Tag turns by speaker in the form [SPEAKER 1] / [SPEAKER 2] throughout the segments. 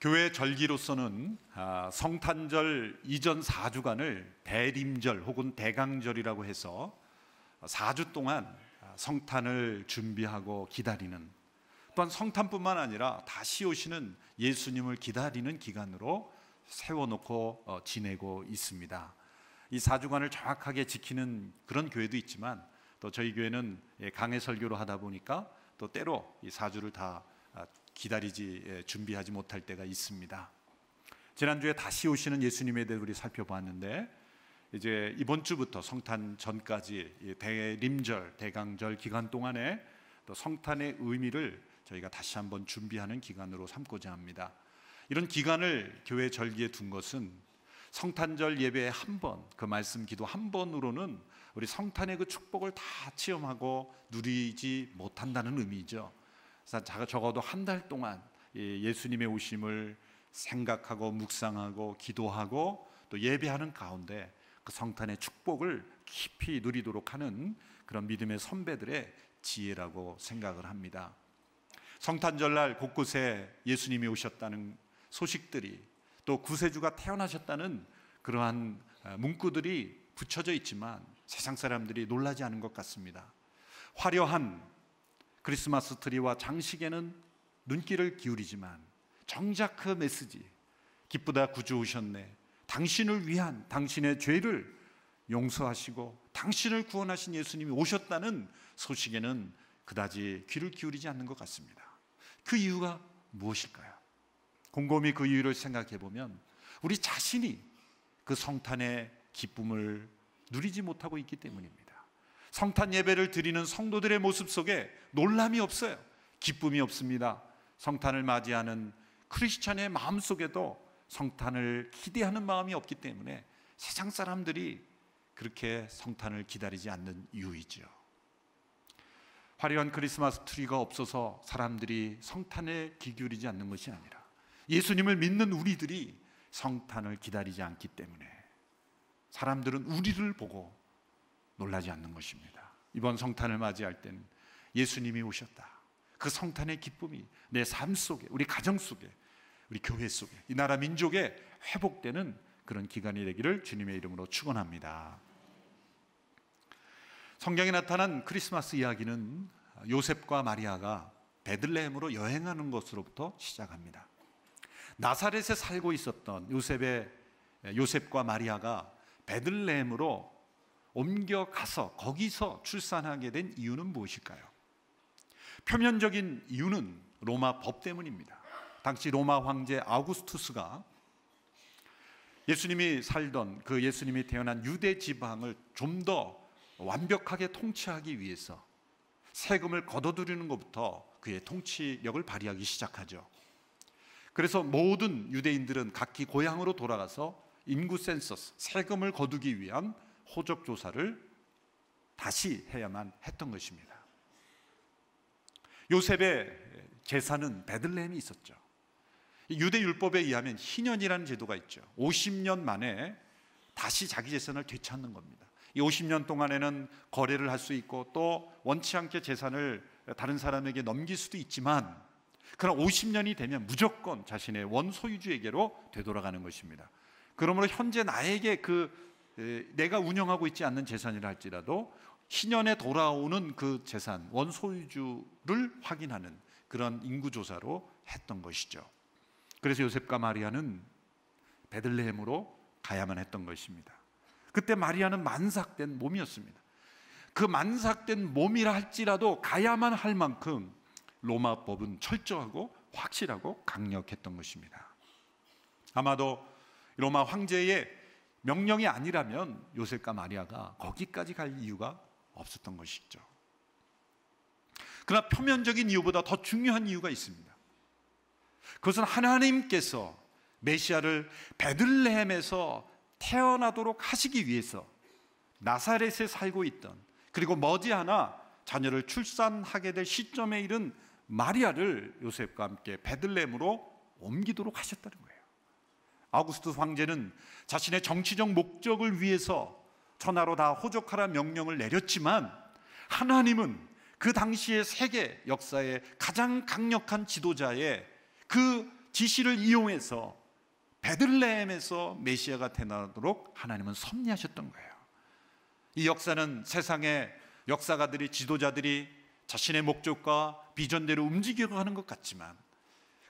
[SPEAKER 1] 교회 절기로서는 성탄절 이전 4주간을 대림절 혹은 대강절이라고 해서 4주 동안 성탄을 준비하고 기다리는, 또한 성탄뿐만 아니라 다시 오시는 예수님을 기다리는 기간으로 세워놓고 지내고 있습니다. 이 4주간을 정확하게 지키는 그런 교회도 있지만, 또 저희 교회는 강해 설교로 하다 보니까 또 때로 이 4주를 다 준비하지 못할 때가 있습니다. 지난주에 다시 오시는 예수님에 대해 우리 살펴봤는데, 이제 이번 주부터 성탄 전까지 대림절, 대강절 기간 동안에 또 성탄의 의미를 저희가 다시 한번 준비하는 기간으로 삼고자 합니다. 이런 기간을 교회 절기에 둔 것은 성탄절 예배에 한 번, 그 말씀 기도 한 번으로는 우리 성탄의 그 축복을 다 체험하고 누리지 못한다는 의미죠. 그래서 적어도 한 달 동안 예수님의 오심을 생각하고 묵상하고 기도하고 또 예배하는 가운데 그 성탄의 축복을 깊이 누리도록 하는 그런 믿음의 선배들의 지혜라고 생각을 합니다. 성탄절날 곳곳에 예수님이 오셨다는 소식들이, 또 구세주가 태어나셨다는 그러한 문구들이 붙여져 있지만 세상 사람들이 놀라지 않은 것 같습니다. 화려한 크리스마스 트리와 장식에는 눈길을 기울이지만 정작 그 메시지, 기쁘다 구주 오셨네, 당신을 위한 당신의 죄를 용서하시고 당신을 구원하신 예수님이 오셨다는 소식에는 그다지 귀를 기울이지 않는 것 같습니다. 그 이유가 무엇일까요? 곰곰이 그 이유를 생각해 보면 우리 자신이 그 성탄의 기쁨을 누리지 못하고 있기 때문입니다. 성탄 예배를 드리는 성도들의 모습 속에 놀람이 없어요. 기쁨이 없습니다. 성탄을 맞이하는 크리스찬의 마음 속에도 성탄을 기대하는 마음이 없기 때문에 세상 사람들이 그렇게 성탄을 기다리지 않는 이유이죠. 화려한 크리스마스 트리가 없어서 사람들이 성탄에 귀 기울이지 않는 것이 아니라 예수님을 믿는 우리들이 성탄을 기다리지 않기 때문에 사람들은 우리를 보고 놀라지 않는 것입니다. 이번 성탄을 맞이할 때는 예수님이 오셨다, 그 성탄의 기쁨이 내 삶 속에, 우리 가정 속에, 우리 교회 속에, 이 나라 민족에 회복되는 그런 기간이 되기를 주님의 이름으로 축원합니다. 성경에 나타난 크리스마스 이야기는 요셉과 마리아가 베들레헴으로 여행하는 것으로부터 시작합니다. 나사렛에 살고 있었던 요셉과 마리아가 베들레헴으로 옮겨가서 거기서 출산하게 된 이유는 무엇일까요? 표면적인 이유는 로마 법 때문입니다. 당시 로마 황제 아우구스투스가 예수님이 살던, 그 예수님이 태어난 유대 지방을 좀 더 완벽하게 통치하기 위해서 세금을 걷어들이는 것부터 그의 통치력을 발휘하기 시작하죠. 그래서 모든 유대인들은 각기 고향으로 돌아가서 인구 센서스, 세금을 거두기 위한 호적 조사를 다시 해야만 했던 것입니다. 요셉의 제사는 베들레헴이 있었죠. 유대 율법에 의하면 희년이라는 제도가 있죠. 50년 만에 다시 자기 재산을 되찾는 겁니다. 이 50년 동안에는 거래를 할 수 있고 또 원치 않게 재산을 다른 사람에게 넘길 수도 있지만, 그러나 50년이 되면 무조건 자신의 원소유주에게로 되돌아가는 것입니다. 그러므로 현재 나에게 내가 운영하고 있지 않는 재산이라 할지라도 희년에 돌아오는 그 재산, 원소유주를 확인하는 그런 인구조사로 했던 것이죠. 그래서 요셉과 마리아는 베들레헴으로 가야만 했던 것입니다. 그때 마리아는 만삭된 몸이었습니다. 그 만삭된 몸이라 할지라도 가야만 할 만큼 로마 법은 철저하고 확실하고 강력했던 것입니다. 아마도 로마 황제의 명령이 아니라면 요셉과 마리아가 거기까지 갈 이유가 없었던 것이죠. 그러나 표면적인 이유보다 더 중요한 이유가 있습니다. 그것은 하나님께서 메시아를 베들레헴에서 태어나도록 하시기 위해서 나사렛에 살고 있던, 그리고 머지않아 자녀를 출산하게 될 시점에 이른 마리아를 요셉과 함께 베들레헴으로 옮기도록 하셨다는 거예요. 아우구스투스 황제는 자신의 정치적 목적을 위해서 천하로 다 호적하라 명령을 내렸지만, 하나님은 그 당시의 세계 역사의 가장 강력한 지도자의 그 지시를 이용해서 베들레헴에서 메시아가 태어나도록 하나님은 섭리하셨던 거예요. 이 역사는 세상의 역사가들이, 지도자들이 자신의 목적과 비전대로 움직여가는 것 같지만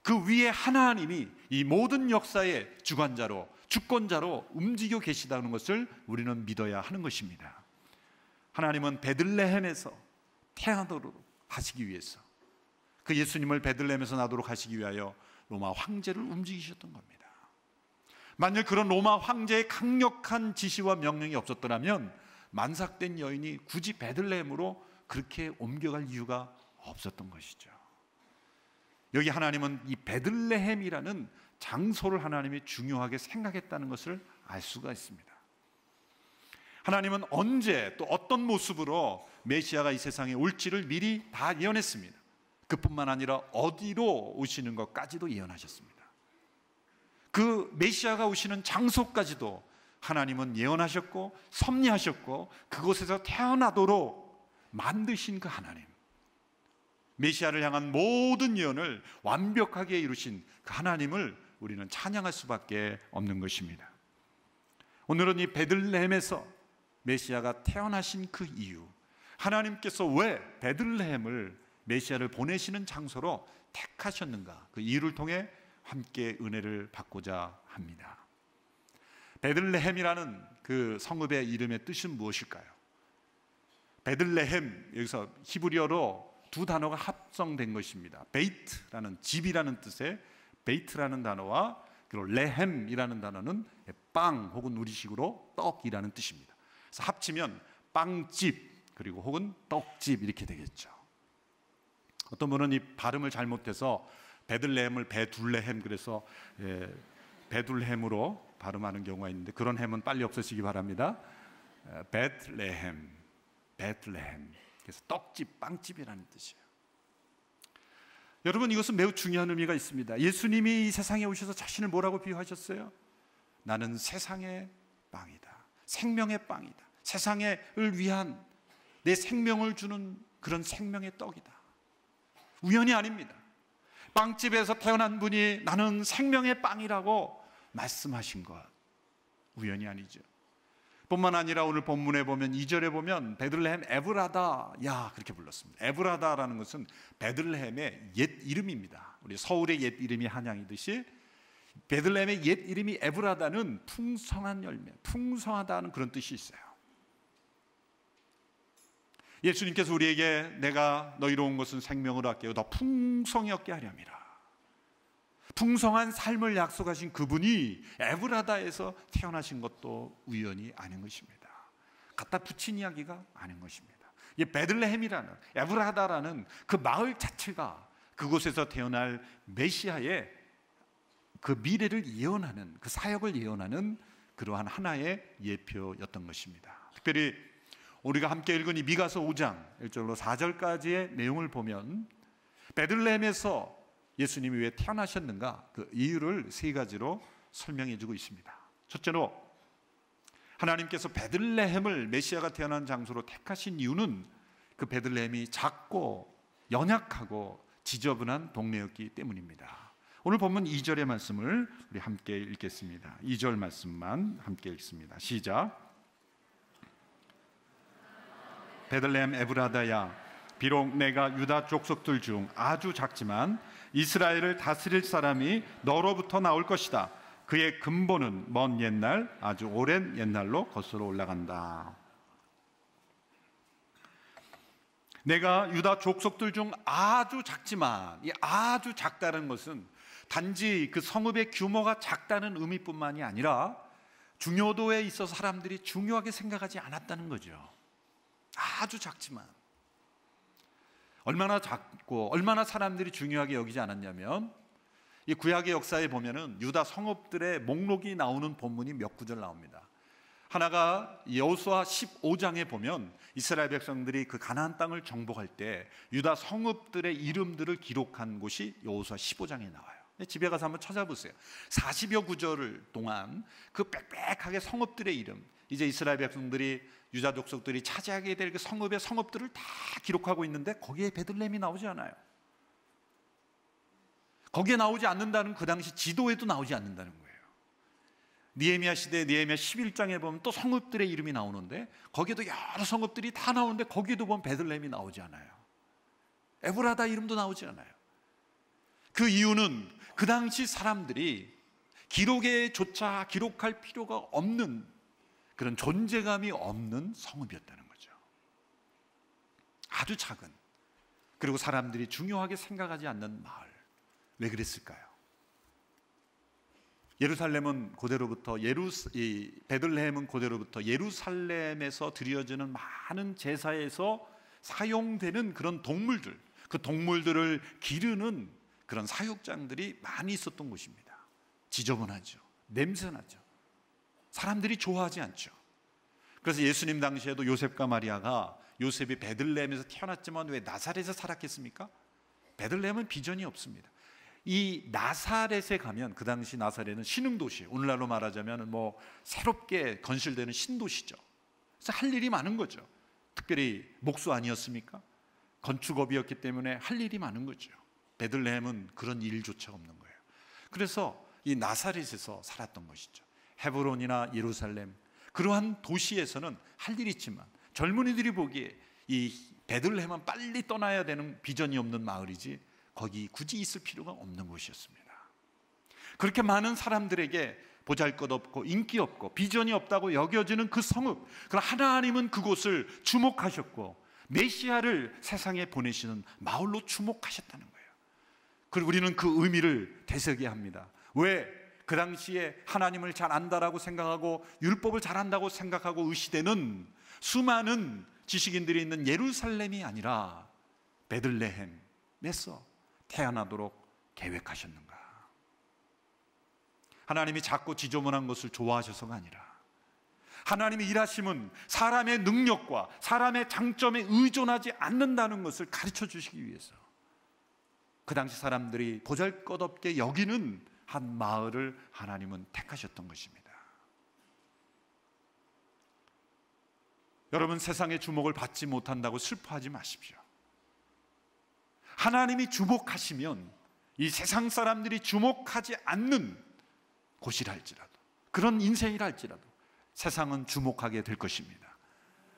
[SPEAKER 1] 그 위에 하나님이 이 모든 역사의 주관자로, 주권자로 움직여 계시다는 것을 우리는 믿어야 하는 것입니다. 하나님은 베들레헴에서 태어나도록 하시기 위해서, 그 예수님을 베들레헴에서 나도록 하시기 위하여 로마 황제를 움직이셨던 겁니다. 만일 그런 로마 황제의 강력한 지시와 명령이 없었더라면 만삭된 여인이 굳이 베들레헴으로 그렇게 옮겨갈 이유가 없었던 것이죠. 여기 하나님은 이 베들레헴이라는 장소를 하나님이 중요하게 생각했다는 것을 알 수가 있습니다. 하나님은 언제 또 어떤 모습으로 메시아가 이 세상에 올지를 미리 다 예언했습니다. 그뿐만 아니라 어디로 오시는 것까지도 예언하셨습니다. 그 메시아가 오시는 장소까지도 하나님은 예언하셨고 섭리하셨고 그곳에서 태어나도록 만드신 그 하나님, 메시아를 향한 모든 예언을 완벽하게 이루신 그 하나님을 우리는 찬양할 수밖에 없는 것입니다. 오늘은 이 베들레헴에서 메시아가 태어나신 그 이유, 하나님께서 왜 베들레헴을 메시아를 보내시는 장소로 택하셨는가, 그 이유를 통해 함께 은혜를 받고자 합니다. 베들레헴이라는 그 성읍의 이름의 뜻은 무엇일까요? 베들레헴, 여기서 히브리어로 두 단어가 합성된 것입니다. 베이트라는 집이라는 뜻의 베이트라는 단어와 그리고 레헴이라는 단어는 빵 혹은 우리식으로 떡이라는 뜻입니다. 그래서 합치면 빵집 그리고 혹은 떡집 이렇게 되겠죠. 어떤 분은 이 발음을 잘못해서 베들레헴을 베둘레헴, 그래서 베둘레헴으로 발음하는 경우가 있는데 그런 햄은 빨리 없어지기 바랍니다. 베들레헴, 베들레헴. 그래서 떡집, 빵집이라는 뜻이에요. 여러분, 이것은 매우 중요한 의미가 있습니다. 예수님이 이 세상에 오셔서 자신을 뭐라고 비유하셨어요? 나는 세상의 빵이다. 생명의 빵이다. 세상을 위한 내 생명을 주는 그런 생명의 떡이다. 우연이 아닙니다. 빵집에서 태어난 분이 나는 생명의 빵이라고 말씀하신 것, 우연이 아니죠. 뿐만 아니라 오늘 본문에 보면 2절에 보면 베들레헴 에브라다 야 그렇게 불렀습니다. 에브라다라는 것은 베들레헴의 옛 이름입니다. 우리 서울의 옛 이름이 한양이듯이 베들레헴의 옛 이름이 에브라다는 풍성한 열매, 풍성하다는 그런 뜻이 있어요. 예수님께서 우리에게 내가 너희로 온 것은 생명을 얻게 더 풍성히 얻게 하렵니다. 풍성한 삶을 약속하신 그분이 에브라다에서 태어나신 것도 우연이 아닌 것입니다. 갖다 붙인 이야기가 아닌 것입니다. 이 베들레헴이라는 에브라다라는 그 마을 자체가 그곳에서 태어날 메시아의 그 미래를 예언하는, 그 사역을 예언하는 그러한 하나의 예표였던 것입니다. 특별히 우리가 함께 읽은 이 미가서 5장 1절로 4절까지의 내용을 보면 베들레헴에서 예수님이 왜 태어나셨는가, 그 이유를 세 가지로 설명해 주고 있습니다. 첫째로 하나님께서 베들레헴을 메시아가 태어난 장소로 택하신 이유는 그 베들레헴이 작고 연약하고 지저분한 동네였기 때문입니다. 오늘 본문 2절의 말씀을 우리 함께 읽겠습니다. 2절 말씀만 함께 읽습니다. 시작. 베들레헴 에브라다야, 비록 내가 유다 족속들 중 아주 작지만 이스라엘을 다스릴 사람이 너로부터 나올 것이다. 그의 근본은 먼 옛날, 아주 오랜 옛날로 거슬러 올라간다. 내가 유다 족속들 중 아주 작지만, 이 아주 작다는 것은 단지 그 성읍의 규모가 작다는 의미뿐만이 아니라 중요도에 있어서 사람들이 중요하게 생각하지 않았다는 거죠. 아주 작지만 얼마나 작고 얼마나 사람들이 중요하게 여기지 않았냐면, 이 구약의 역사에 보면은 유다 성읍들의 목록이 나오는 본문이 몇 구절 나옵니다. 하나가 여호수아 15장에 보면 이스라엘 백성들이 그 가나안 땅을 정복할 때 유다 성읍들의 이름들을 기록한 곳이 여호수아 15장에 나와요. 집에 가서 한번 찾아보세요. 40여 구절 동안 그 빽빽하게 성읍들의 이름, 이제 이스라엘 백성들이 유다 족속들이 차지하게 될 그 성읍의 성읍들을 다 기록하고 있는데 거기에 베들레헴이 나오지 않아요. 거기에 나오지 않는다는, 그 당시 지도에도 나오지 않는다는 거예요. 느헤미야 시대 느헤미야 11장에 보면 또 성읍들의 이름이 나오는데 거기에도 여러 성읍들이 다 나오는데 거기에도 보면 베들레헴이 나오지 않아요. 에브라다 이름도 나오지 않아요. 그 이유는 그 당시 사람들이 기록에조차 기록할 필요가 없는 그런 존재감이 없는 성읍이었다는 거죠. 아주 작은, 그리고 사람들이 중요하게 생각하지 않는 마을. 왜 그랬을까요? 예루살렘은 고대로부터 베들레헴은 고대로부터 예루살렘에서 드려지는 많은 제사에서 사용되는 그런 동물들, 그 동물들을 기르는 그런 사육장들이 많이 있었던 곳입니다. 지저분하죠. 냄새나죠. 사람들이 좋아하지 않죠. 그래서 예수님 당시에도 요셉과 마리아가, 요셉이 베들레헴에서 태어났지만 왜 나사렛에서 살았겠습니까? 베들레헴은 비전이 없습니다. 이 나사렛에 가면, 그 당시 나사렛은 신흥도시, 오늘날로 말하자면 뭐 새롭게 건설되는 신도시죠. 그래서 할 일이 많은 거죠. 특별히 목수 아니었습니까? 건축업이었기 때문에 할 일이 많은 거죠. 베들레헴은 그런 일조차 없는 거예요. 그래서 이 나사렛에서 살았던 것이죠. 헤브론이나 예루살렘, 그러한 도시에서는 할 일이 있지만 젊은이들이 보기에 이 베들레헴은 빨리 떠나야 되는 비전이 없는 마을이지 거기 굳이 있을 필요가 없는 곳이었습니다. 그렇게 많은 사람들에게 보잘것없고 인기 없고 비전이 없다고 여겨지는 그 성읍, 그러나 하나님은 그곳을 주목하셨고 메시아를 세상에 보내시는 마을로 주목하셨다는 거예요. 그리고 우리는 그 의미를 되새겨야 합니다. 왜? 그 당시에 하나님을 잘 안다라고 생각하고 율법을 잘 안다고 생각하고 의시되는 수많은 지식인들이 있는 예루살렘이 아니라 베들레헴에서 태어나도록 계획하셨는가? 하나님이 작고 지저분한 것을 좋아하셔서가 아니라 하나님의 일하심은 사람의 능력과 사람의 장점에 의존하지 않는다는 것을 가르쳐 주시기 위해서 그 당시 사람들이 보잘것없게 여기는 한 마을을 하나님은 택하셨던 것입니다. 여러분, 세상의 주목을 받지 못한다고 슬퍼하지 마십시오. 하나님이 주목하시면 이 세상 사람들이 주목하지 않는 곳이라 할지라도, 그런 인생이라 할지라도 세상은 주목하게 될 것입니다.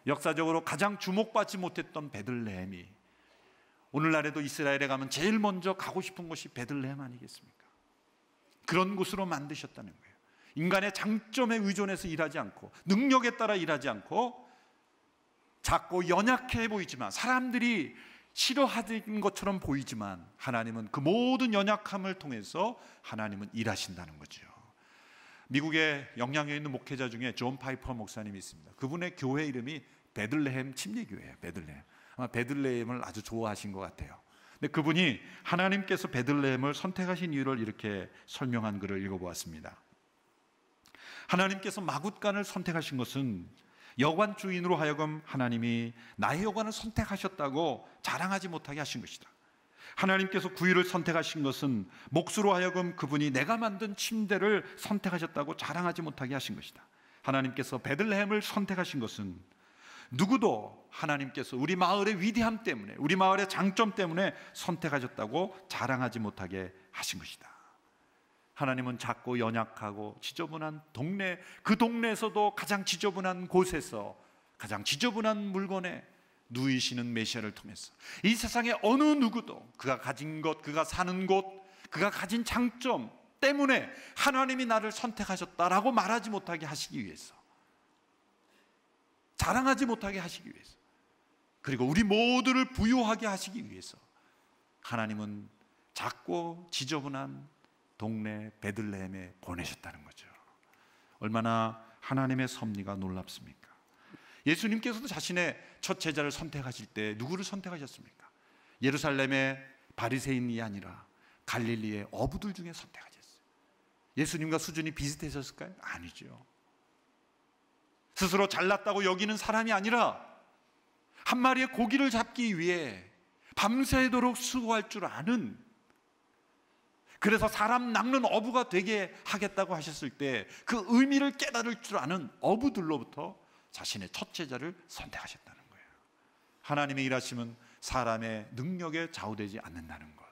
[SPEAKER 1] 역사적으로 가장 주목받지 못했던 베들레헴이 오늘날에도 이스라엘에 가면 제일 먼저 가고 싶은 곳이 베들레헴 아니겠습니까? 그런 곳으로 만드셨다는 거예요. 인간의 장점에 의존해서 일하지 않고 능력에 따라 일하지 않고 작고 연약해 보이지만 사람들이 싫어하는 것처럼 보이지만 하나님은 그 모든 연약함을 통해서 하나님은 일하신다는 거죠. 미국의 영향력 있는 목회자 중에 존 파이퍼 목사님이 있습니다. 그분의 교회 이름이 베들레헴 침례교회예요. 베들레헴. 아마 베들레헴을 아주 좋아하신 것 같아요. 근데 그분이 하나님께서 베들레헴을 선택하신 이유를 이렇게 설명한 글을 읽어보았습니다. 하나님께서 마굿간을 선택하신 것은 여관 주인으로 하여금 하나님이 나의 여관을 선택하셨다고 자랑하지 못하게 하신 것이다. 하나님께서 구유를 선택하신 것은 목수로 하여금 그분이 내가 만든 침대를 선택하셨다고 자랑하지 못하게 하신 것이다. 하나님께서 베들레헴을 선택하신 것은 누구도 하나님께서 우리 마을의 위대함 때문에, 우리 마을의 장점 때문에 선택하셨다고 자랑하지 못하게 하신 것이다. 하나님은 작고 연약하고 지저분한 동네, 그 동네에서도 가장 지저분한 곳에서 가장 지저분한 물건에 누이시는 메시아를 통해서 이 세상의 어느 누구도 그가 가진 것, 그가 사는 곳, 그가 가진 장점 때문에 하나님이 나를 선택하셨다라고 말하지 못하게 하시기 위해서, 자랑하지 못하게 하시기 위해서, 그리고 우리 모두를 부유하게 하시기 위해서 하나님은 작고 지저분한 동네 베들레헴에 보내셨다는 거죠. 얼마나 하나님의 섭리가 놀랍습니까? 예수님께서도 자신의 첫 제자를 선택하실 때 누구를 선택하셨습니까? 예루살렘의 바리새인이 아니라 갈릴리의 어부들 중에 선택하셨어요. 예수님과 수준이 비슷하셨을까요? 아니죠. 스스로 잘났다고 여기는 사람이 아니라 한 마리의 고기를 잡기 위해 밤새도록 수고할 줄 아는, 그래서 사람 낚는 어부가 되게 하겠다고 하셨을 때 그 의미를 깨달을 줄 아는 어부들로부터 자신의 첫 제자를 선택하셨다는 거예요. 하나님의 일하심은 사람의 능력에 좌우되지 않는다는 것.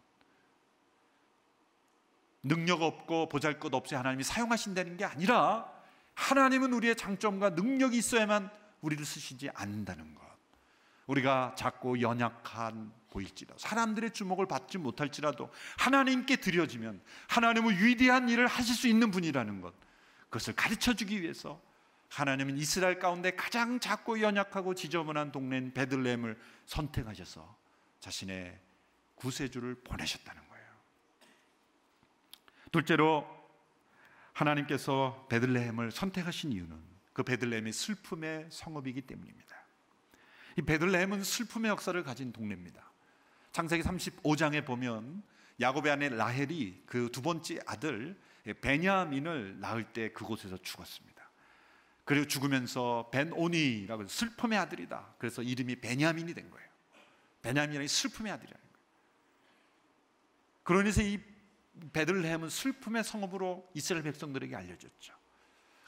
[SPEAKER 1] 능력 없고 보잘것없이 하나님이 사용하신다는 게 아니라 하나님은 우리의 장점과 능력이 있어야만 우리를 쓰시지 않는다는 것. 우리가 작고 연약한 보일지라도, 사람들의 주목을 받지 못할지라도 하나님께 드려지면 하나님은 위대한 일을 하실 수 있는 분이라는 것, 그것을 가르쳐주기 위해서 하나님은 이스라엘 가운데 가장 작고 연약하고 지저분한 동네인 베들레헴을 선택하셔서 자신의 구세주를 보내셨다는 거예요. 둘째로, 하나님께서 베들레헴을 선택하신 이유는 그 베들레헴이 슬픔의 성읍이기 때문입니다. 이 베들레헴은 슬픔의 역사를 가진 동네입니다. 창세기 35장에 보면 야곱의 아내 라헬이 그 두 번째 아들 베냐민을 낳을 때 그곳에서 죽었습니다. 그리고 죽으면서 벤오니라고 슬픔의 아들이다, 그래서 이름이 베냐민이 된 거예요. 베냐민이 슬픔의 아들이라는 거예요. 그러면서 이 베들레헴은 슬픔의 성읍으로 이스라엘 백성들에게 알려졌죠.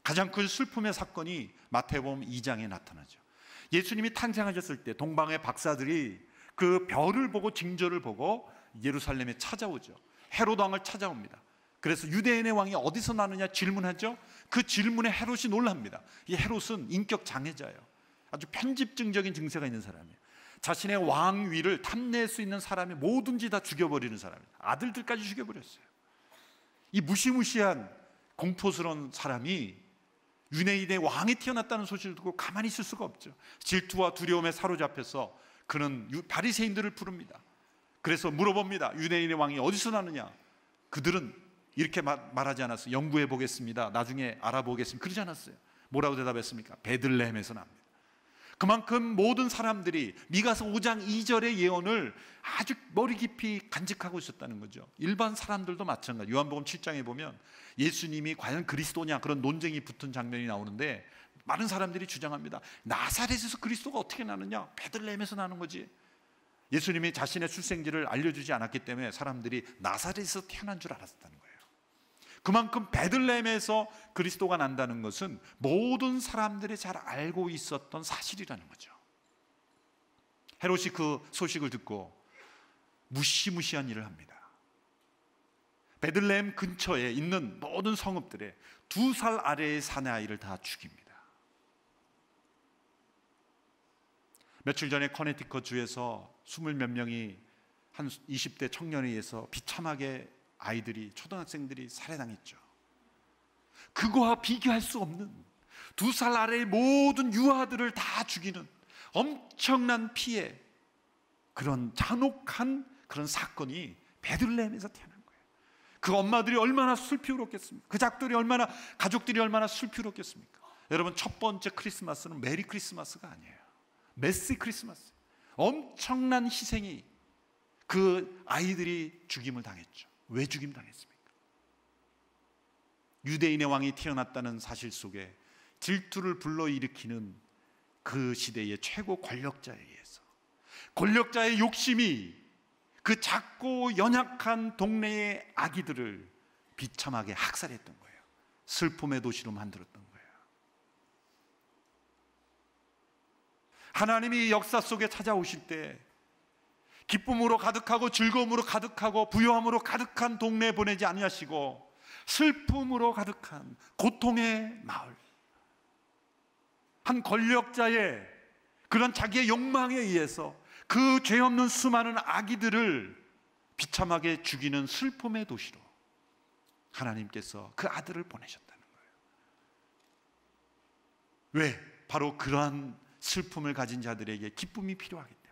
[SPEAKER 1] 가장 큰 슬픔의 사건이 마태복음 2장에 나타나죠. 예수님이 탄생하셨을 때 동방의 박사들이 그 별을 보고 징조를 보고 예루살렘에 찾아오죠. 헤롯 왕을 찾아옵니다. 그래서 유대인의 왕이 어디서 나느냐 질문하죠. 그 질문에 헤롯이 놀랍니다. 이 헤롯은 인격 장애자예요. 아주 편집증적인 증세가 있는 사람이에요. 자신의 왕위를 탐낼 수 있는 사람이 뭐든지 다 죽여버리는 사람이에요. 아들들까지 죽여버렸어요. 이 무시무시한 공포스러운 사람이 유대인의 왕이 태어났다는 소식을 듣고 가만히 있을 수가 없죠. 질투와 두려움에 사로잡혀서 그는 바리새인들을 부릅니다. 그래서 물어봅니다. 유대인의 왕이 어디서 나느냐? 그들은 이렇게 말하지 않았어요. 연구해 보겠습니다, 나중에 알아보겠습니다, 그러지 않았어요. 뭐라고 대답했습니까? 베들레헴에서 납니다. 그만큼 모든 사람들이 미가서 5장 2절의 예언을 아주 머리 깊이 간직하고 있었다는 거죠. 일반 사람들도 마찬가지. 요한복음 7장에 보면 예수님이 과연 그리스도냐, 그런 논쟁이 붙은 장면이 나오는데 많은 사람들이 주장합니다. 나사렛에서 그리스도가 어떻게 나느냐? 베들레헴에서 나는 거지. 예수님이 자신의 출생지를 알려주지 않았기 때문에 사람들이 나사렛에서 태어난 줄 알았다는 거예요. 그만큼 베들레헴에서 그리스도가 난다는 것은 모든 사람들이 잘 알고 있었던 사실이라는 거죠. 헤롯이 그 소식을 듣고 무시무시한 일을 합니다. 베들레헴 근처에 있는 모든 성읍들에 2살 아래의 사내아이를 다 죽입니다. 며칠 전에 커네티컷 주에서 20몇 명이 한 20대 청년에 의해서 비참하게 아이들이, 초등학생들이 살해당했죠. 그거와 비교할 수 없는 2살 아래의 모든 유아들을 다 죽이는 엄청난 피해, 그런 잔혹한 그런 사건이 베들레헴에서 태어난 거예요. 그 엄마들이 얼마나 슬피 울었겠습니까? 그 가족들이 얼마나 슬피 울었겠습니까? 여러분, 첫 번째 크리스마스는 메리 크리스마스가 아니에요. 메시 크리스마스. 엄청난 희생이, 그 아이들이 죽임을 당했죠. 왜 죽임 당했습니까? 유대인의 왕이 태어났다는 사실 속에 질투를 불러일으키는 그 시대의 최고 권력자에 의해서, 권력자의 욕심이 그 작고 연약한 동네의 아기들을 비참하게 학살했던 거예요. 슬픔의 도시로 만들었던 거예요. 하나님이 역사 속에 찾아오실 때 기쁨으로 가득하고 즐거움으로 가득하고 부요함으로 가득한 동네에 보내지 아니하시고 슬픔으로 가득한 고통의 마을, 한 권력자의 그런 자기의 욕망에 의해서 그 죄 없는 수많은 아기들을 비참하게 죽이는 슬픔의 도시로 하나님께서 그 아들을 보내셨다는 거예요. 왜? 바로 그러한 슬픔을 가진 자들에게 기쁨이 필요하기 때문에.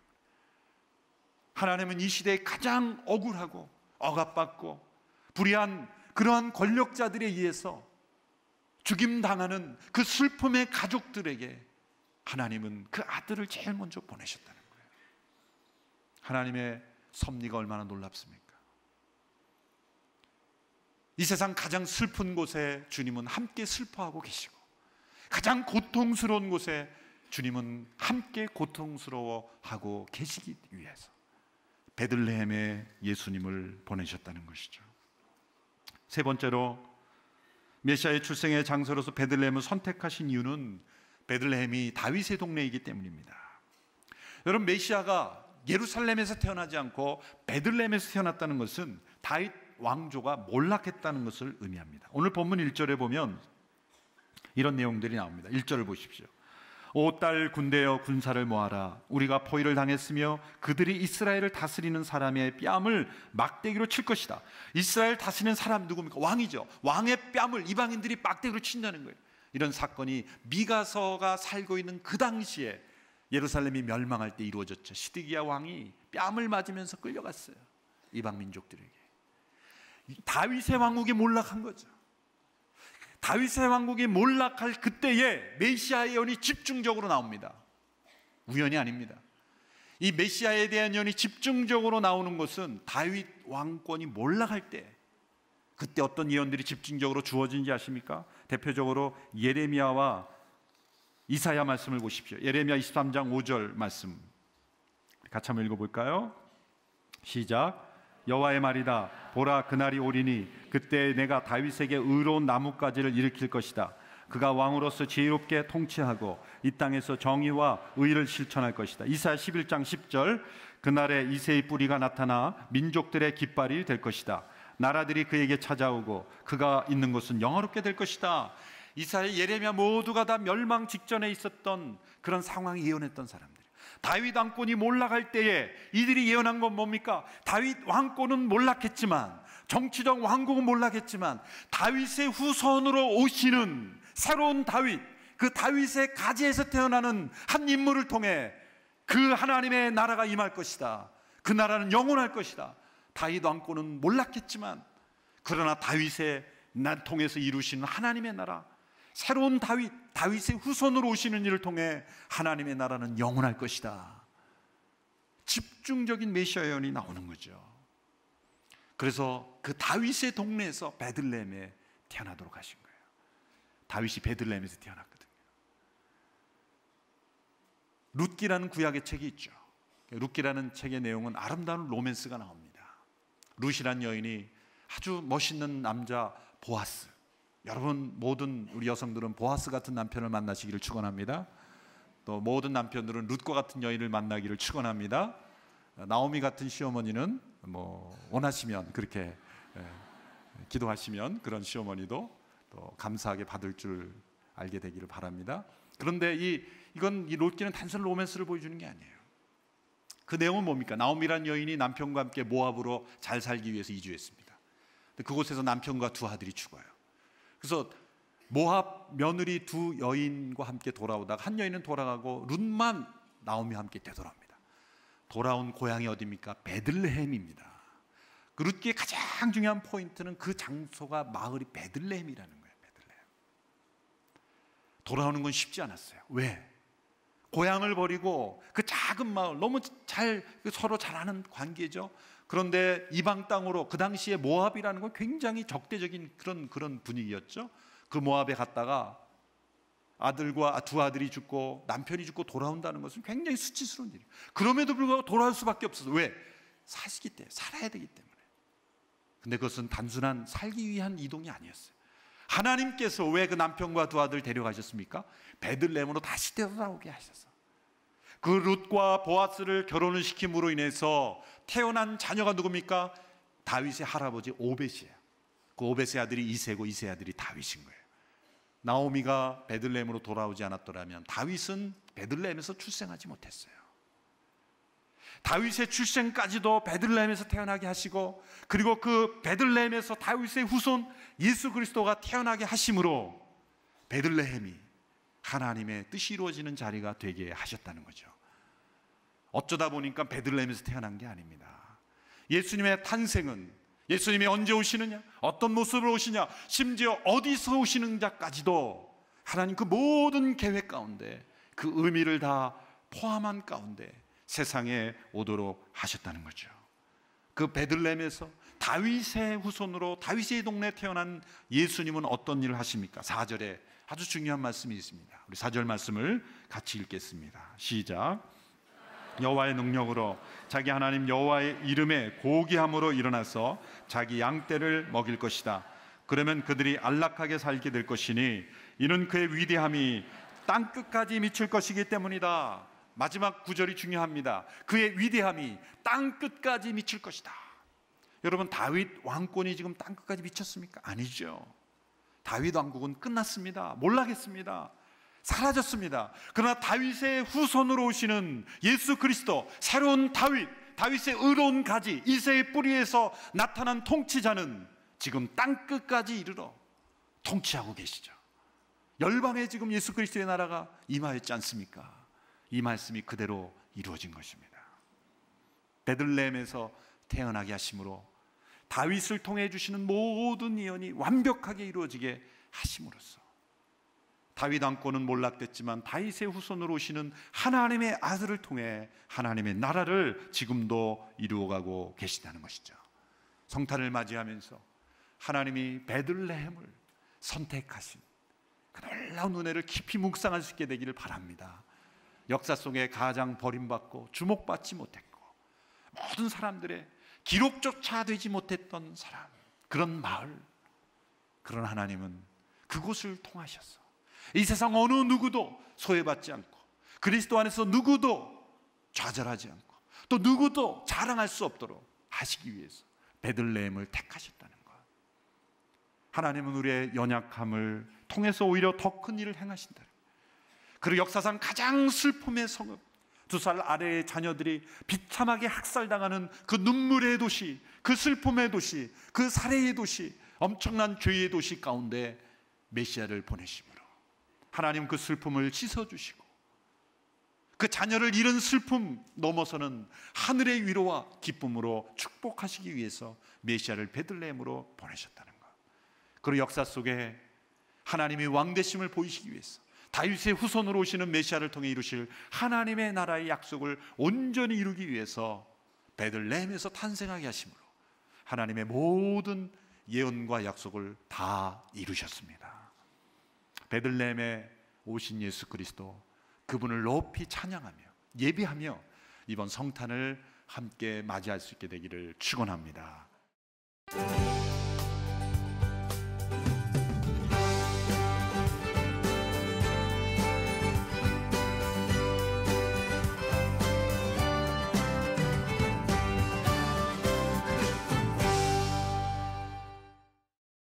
[SPEAKER 1] 하나님은 이 시대에 가장 억울하고 억압받고 불의한 그러한 권력자들에 의해서 죽임당하는 그 슬픔의 가족들에게 하나님은 그 아들을 제일 먼저 보내셨다는 거예요. 하나님의 섭리가 얼마나 놀랍습니까? 이 세상 가장 슬픈 곳에 주님은 함께 슬퍼하고 계시고, 가장 고통스러운 곳에 주님은 함께 고통스러워하고 계시기 위해서 베들레헴에 예수님을 보내셨다는 것이죠. 세 번째로, 메시아의 출생의 장소로서 베들레헴을 선택하신 이유는 베들레헴이 다윗의 동네이기 때문입니다. 여러분, 메시아가 예루살렘에서 태어나지 않고 베들레헴에서 태어났다는 것은 다윗 왕조가 몰락했다는 것을 의미합니다. 오늘 본문 1절에 보면 이런 내용들이 나옵니다. 1절을 보십시오. 오 딸 군대여 군사를 모아라. 우리가 포위를 당했으며 그들이 이스라엘을 다스리는 사람의 뺨을 막대기로 칠 것이다. 이스라엘 다스리는 사람 누굽니까? 왕이죠. 왕의 뺨을 이방인들이 막대기로 친다는 거예요. 이런 사건이 미가서가 살고 있는 그 당시에 예루살렘이 멸망할 때 이루어졌죠. 시드기야 왕이 뺨을 맞으면서 끌려갔어요. 이방 민족들에게. 다윗의 왕국이 몰락한 거죠. 다윗의 왕국이 몰락할 그때에 메시아의 예언이 집중적으로 나옵니다. 우연이 아닙니다. 이 메시아에 대한 예언이 집중적으로 나오는 것은 다윗 왕권이 몰락할 때, 그때 어떤 예언들이 집중적으로 주어진지 아십니까? 대표적으로 예레미야와 이사야 말씀을 보십시오. 예레미야 23장 5절 말씀 같이 한번 읽어볼까요? 시작. 여호와의 말이다. 보라, 그날이 오리니 그때 내가 다윗에게 의로운 나뭇가지를 일으킬 것이다. 그가 왕으로서 지혜롭게 통치하고 이 땅에서 정의와 의를 실천할 것이다. 이사야 11장 10절. 그날에 이새의 뿌리가 나타나 민족들의 깃발이 될 것이다. 나라들이 그에게 찾아오고 그가 있는 곳은 영화롭게 될 것이다. 이사야, 예레미야 모두가 다 멸망 직전에 있었던 그런 상황이 예언했던 사람들. 다윗 왕권이 몰락할 때에 이들이 예언한 건 뭡니까? 다윗 왕권은 몰락했지만, 정치적 왕국은 몰락했지만 다윗의 후손으로 오시는 새로운 다윗, 그 다윗의 가지에서 태어나는 한 인물을 통해 그 하나님의 나라가 임할 것이다. 그 나라는 영원할 것이다. 다윗 왕권은 몰락했지만 그러나 다윗의 날 통해서 이루시는 하나님의 나라, 새로운 다윗의 후손으로 오시는 일을 통해 하나님의 나라는 영원할 것이다. 집중적인 메시아 예언이 나오는 거죠. 그래서 그 다윗의 동네에서 베들레헴에 태어나도록 하신 거예요. 다윗이 베들레헴에서 태어났거든요. 룻기라는 구약의 책이 있죠. 룻기라는 책의 내용은 아름다운 로맨스가 나옵니다. 룻이라는 여인이 아주 멋있는 남자 보아스, 여러분 모든 우리 여성들은 보아스 같은 남편을 만나시기를 축원합니다. 또 모든 남편들은 룻과 같은 여인을 만나기를 축원합니다. 나오미 같은 시어머니는 원하시면 그렇게 기도하시면 그런 시어머니도 또 감사하게 받을 줄 알게 되기를 바랍니다. 그런데 이 룻기는 단순 로맨스를 보여주는 게 아니에요. 그 내용은 뭡니까? 나오미란 여인이 남편과 함께 모압으로 잘 살기 위해서 이주했습니다. 그곳에서 남편과 두 아들이 죽어요. 그래서 모압 며느리 두 여인과 함께 돌아오다가 한 여인은 돌아가고 룻만 나오미와 함께 되돌아옵니다. 돌아온 고향이 어디입니까? 베들레헴입니다. 그 룻기의 가장 중요한 포인트는 그 장소가 마을이 베들레헴이라는 거예요. 베들레헴. 돌아오는 건 쉽지 않았어요. 왜? 고향을 버리고 그 작은 마을, 너무 서로 잘 아는 관계죠. 그런데 이방 땅으로, 그 당시에 모압이라는 건 굉장히 적대적인 그런 분위기였죠. 그 모압에 갔다가 두 아들이 죽고 남편이 죽고 돌아온다는 것은 굉장히 수치스러운 일이에요. 그럼에도 불구하고 돌아올 수밖에 없어서. 왜? 살아야 되기 때문에. 근데 그것은 단순한 살기 위한 이동이 아니었어요. 하나님께서 왜 그 남편과 두 아들 데려가셨습니까? 베들레헴으로 다시 되돌아오게 하셔서. 그 룻과 보아스를 결혼을 시킴으로 인해서 태어난 자녀가 누굽니까? 다윗의 할아버지 오벳이에요. 그 오벳의 아들이 이새고 이새의 아들이 다윗인 거예요. 나오미가 베들레헴으로 돌아오지 않았더라면 다윗은 베들레헴에서 출생하지 못했어요. 다윗의 출생까지도 베들레헴에서 태어나게 하시고, 그리고 그 베들레헴에서 다윗의 후손 예수 그리스도가 태어나게 하심으로 베들레헴이 하나님의 뜻이 이루어지는 자리가 되게 하셨다는 거죠. 어쩌다 보니까 베들레헴에서 태어난 게 아닙니다. 예수님의 탄생은, 예수님이 언제 오시느냐, 어떤 모습으로 오시냐, 심지어 어디서 오시는지까지도 하나님 그 모든 계획 가운데, 그 의미를 다 포함한 가운데 세상에 오도록 하셨다는 거죠. 그 베들레헴에서 다윗의 후손으로 다윗의 동네에 태어난 예수님은 어떤 일을 하십니까? 4절에 아주 중요한 말씀이 있습니다. 우리 4절 말씀을 같이 읽겠습니다. 시작. 여호와의 능력으로 자기 하나님 여호와의 이름에 고귀함으로 일어나서 자기 양떼를 먹일 것이다. 그러면 그들이 안락하게 살게 될 것이니 이는 그의 위대함이 땅끝까지 미칠 것이기 때문이다. 마지막 구절이 중요합니다. 그의 위대함이 땅끝까지 미칠 것이다. 여러분, 다윗 왕권이 지금 땅끝까지 미쳤습니까? 아니죠. 다윗 왕국은 끝났습니다. 몰락했습니다. 사라졌습니다. 그러나 다윗의 후손으로 오시는 예수 그리스도, 새로운 다윗, 다윗의 의로운 가지, 이새의 뿌리에서 나타난 통치자는 지금 땅끝까지 이르러 통치하고 계시죠. 열방에 지금 예수 그리스도의 나라가 임하였지 않습니까? 이 말씀이 그대로 이루어진 것입니다. 베들레헴에서 태어나게 하심으로 다윗을 통해 주시는 모든 예언이 완벽하게 이루어지게 하심으로써 다윗 왕권은 몰락됐지만 다윗의 후손으로 오시는 하나님의 아들을 통해 하나님의 나라를 지금도 이루어가고 계시다는 것이죠. 성탄을 맞이하면서 하나님이 베들레헴을 선택하신 그 놀라운 은혜를 깊이 묵상할 수 있게 되기를 바랍니다. 역사 속에 가장 버림받고 주목받지 못했고 모든 사람들의 기록조차 되지 못했던 사람, 그런 마을, 그런 하나님은 그곳을 통하셔서 이 세상 어느 누구도 소외받지 않고 그리스도 안에서 누구도 좌절하지 않고 또 누구도 자랑할 수 없도록 하시기 위해서 베들레헴을 택하셨다는 것. 하나님은 우리의 연약함을 통해서 오히려 더 큰 일을 행하신다. 그리고 역사상 가장 슬픔의 성읍, 2살 아래의 자녀들이 비참하게 학살당하는 그 눈물의 도시, 그 슬픔의 도시, 그 살해의 도시, 엄청난 죄의 도시 가운데 메시아를 보내심으로 하나님 그 슬픔을 씻어주시고 그 자녀를 잃은 슬픔 넘어서는 하늘의 위로와 기쁨으로 축복하시기 위해서 메시아를 베들레헴으로 보내셨다는 것. 그리고 역사 속에 하나님이 왕되심을 보이시기 위해서 다윗의 후손으로 오시는 메시아를 통해 이루실 하나님의 나라의 약속을 온전히 이루기 위해서 베들레헴에서 탄생하게 하심으로 하나님의 모든 예언과 약속을 다 이루셨습니다. 베들레헴에 오신 예수 그리스도, 그분을 높이 찬양하며 예비하며 이번 성탄을 함께 맞이할 수 있게 되기를 축원합니다.